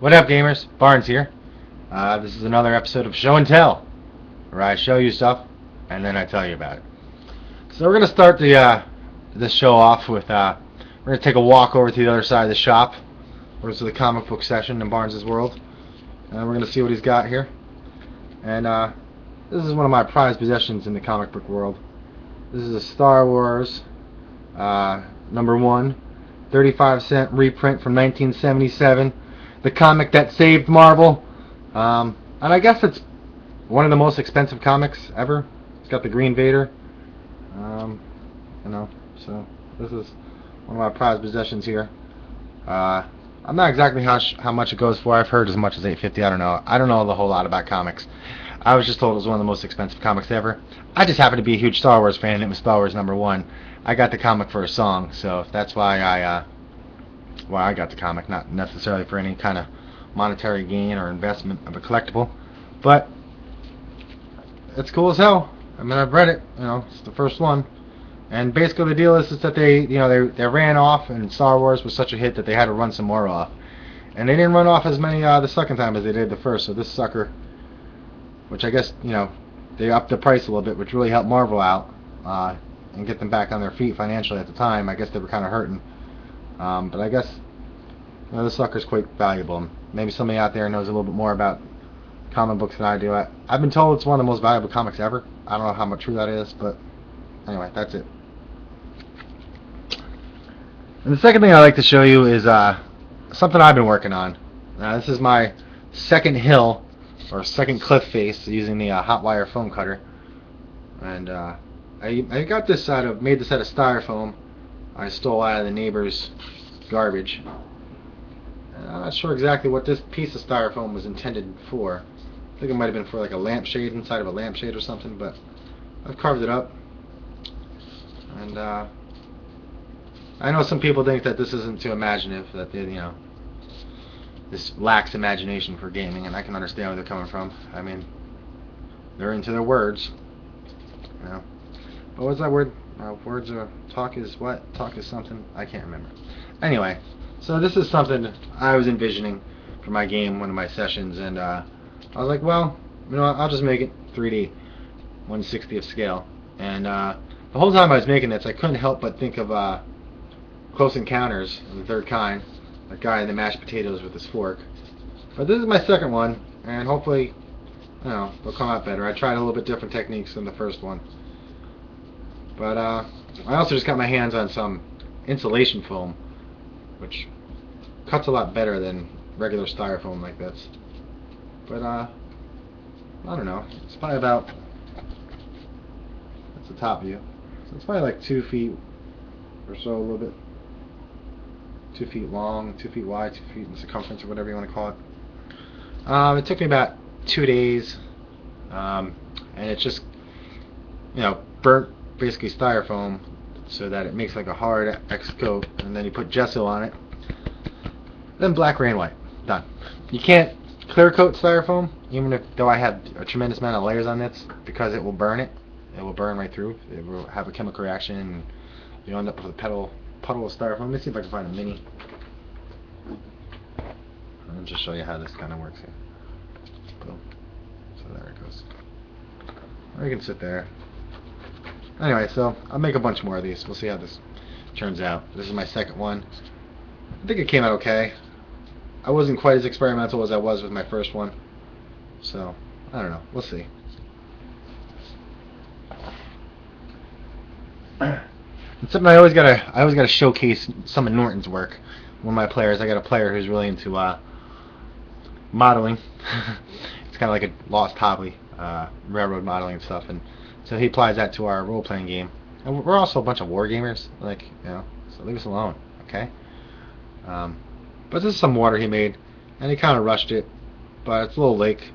What up, gamers? Barnes here. This is another episode of Show and Tell, where I show you stuff and then I tell you about it. So we're gonna start this show off with we're gonna take a walk over to the other side of the shop, over to the comic book section in Barnes's world, and we're gonna see what he's got here. And this is one of my prized possessions in the comic book world. This is a Star Wars #1, 35-cent reprint from 1977. The comic that saved Marvel. And I guess it's one of the most expensive comics ever. It's got the Green Vader. So this is one of my prized possessions here. I'm not exactly how much it goes for. I've heard as much as $8.50. I don't know. I don't know the whole lot about comics. I was just told it was one of the most expensive comics ever. I just happen to be a huge Star Wars fan, and it was Star Wars #1. I got the comic for a song, so that's why I got the comic, not necessarily for any kind of monetary gain or investment of a collectible, but it's cool as hell. I mean, I've read it. It's the first one, and basically the deal is that they ran off, and Star Wars was such a hit that they had to run some more off, and they didn't run off as many the second time as they did the first. So this sucker, which I guess they upped the price a little bit, which really helped Marvel out and get them back on their feet financially at the time. I guess they were kind of hurting. But I guess this sucker's quite valuable. Maybe somebody out there knows a little bit more about comic books than I do. I've been told it's one of the most valuable comics ever. I don't know how much true that is, but anyway, that's it. And the second thing I'd like to show you is something I've been working on. This is my second hill, or second cliff face, using the hot wire foam cutter. And I got this made this out of styrofoam. I stole out of the neighbor's garbage. And I'm not sure exactly what this piece of styrofoam was intended for. I think it might have been for like a lampshade, inside of a lampshade or something, but I've carved it up. And I know some people think that this isn't too imaginative, that this lacks imagination for gaming, and I can understand where they're coming from. I mean, they're into their words. But what's that word? Words are talk is what? Talk is something? I can't remember. Anyway, so this is something I was envisioning for my game, one of my sessions, and I was like, well, I'll just make it 3D, 1/60th scale. And the whole time I was making this, I couldn't help but think of Close Encounters of the Third Kind, that guy in the mashed potatoes with his fork. But this is my second one, and hopefully, they'll come out better. I tried a little bit different techniques than the first one. But I also just got my hands on some insulation foam, which cuts a lot better than regular styrofoam like this. But I don't know. It's probably about, that's the top view. So it's probably like 2 feet or so, a little bit. 2 feet long, 2 feet wide, 2 feet in circumference, or whatever you want to call it. It took me about 2 days, and it's just burnt basically styrofoam so that it makes like a hard X coat, and then you put gesso on it, then black, gray, and white. Done. You can't clear coat styrofoam, even though I have a tremendous amount of layers on this, because it will burn it. It will burn right through. It will have a chemical reaction, and you end up with a puddle of styrofoam. Let me see if I can find a mini. I'll just show you how this kind of works here. Boom. So there it goes. Or you can sit there. Anyway, so I'll make a bunch more of these. We'll see how this turns out. This is my second one. I think it came out okay. I wasn't quite as experimental as I was with my first one. So, I don't know. We'll see. And something I always gotta showcase some of Norton's work. One of my players, I got a player who's really into modeling. It's kind of like a lost hobby, railroad modeling and stuff, and so he applies that to our role-playing game. And we're also a bunch of war gamers, so leave us alone, okay? But this is some water he made, and he kind of rushed it, but it's a little lake,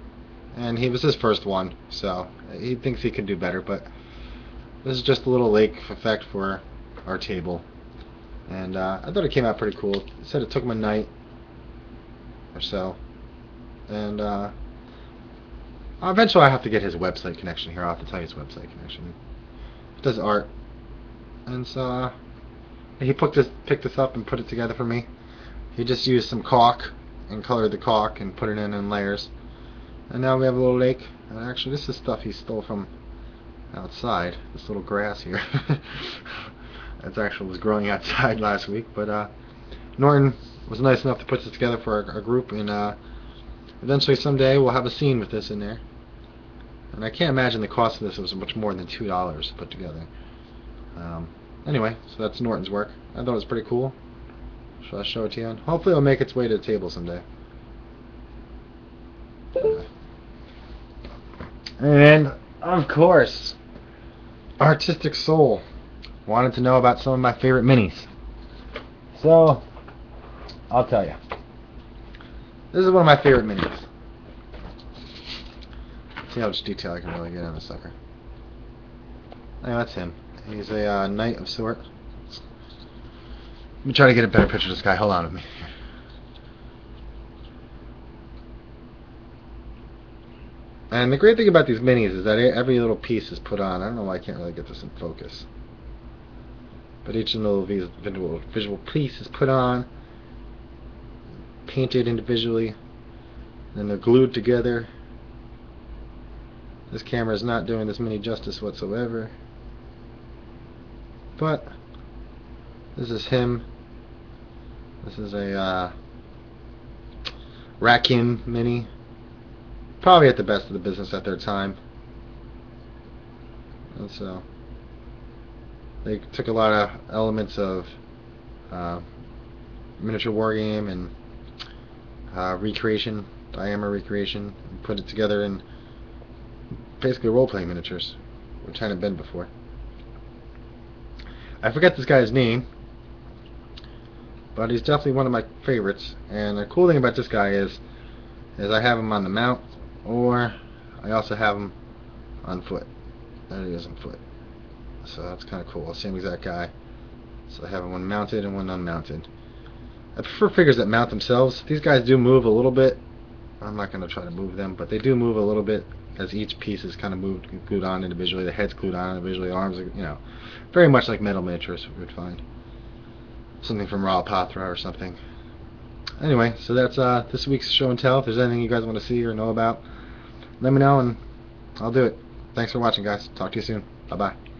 and he was his first one, so he thinks he can do better, but this is just a little lake effect for our table. And I thought it came out pretty cool. It said it took him a night or so, and eventually I have to get his website connection here. I'll have to tell you his website connection. He does art, and so he picked this up and put it together for me. He just used some caulk and colored the caulk and put it in layers. And now we have a little lake. And actually, this is stuff he stole from outside. This little grass here. That's actually was growing outside last week. But Norton was nice enough to put this together for our group, and eventually someday we'll have a scene with this in there. And I can't imagine the cost of this was much more than $2 to put together. Anyway, so that's Norton's work. I thought it was pretty cool. Shall I show it to you? And hopefully it'll make its way to the table someday. And, of course, Artistic Soul wanted to know about some of my favorite minis. So, I'll tell you. This is one of my favorite minis. See how much detail I can really get on this sucker. Anyway, that's him. He's a knight of sort. Let me try to get a better picture of this guy. Hold on with me. And the great thing about these minis is that every little piece is put on. I don't know why I can't really get this in focus. But each little visual piece is put on, painted individually, and they're glued together. This camera is not doing this mini justice whatsoever. But this is him. This is a raccoon mini. Probably at the best of the business at their time. And so they took a lot of elements of miniature wargame and recreation, diorama recreation, and put it together in basically role-playing miniatures, which hadn't been before. I forget this guy's name, but he's definitely one of my favorites. And the cool thing about this guy is I have him on the mount, or I also have him on foot. There he is on foot. So that's kind of cool. Same exact guy. So I have one mounted and one unmounted. I prefer figures that mount themselves. These guys do move a little bit. I'm not going to try to move them, but they do move a little bit as each piece is kind of moved, glued on individually. The head's glued on individually. Arms, you know, very much like metal miniatures we would find. Something from Ralpatra or something. Anyway, so that's this week's show and tell. If there's anything you guys want to see or know about, let me know and I'll do it. Thanks for watching, guys. Talk to you soon. Bye-bye.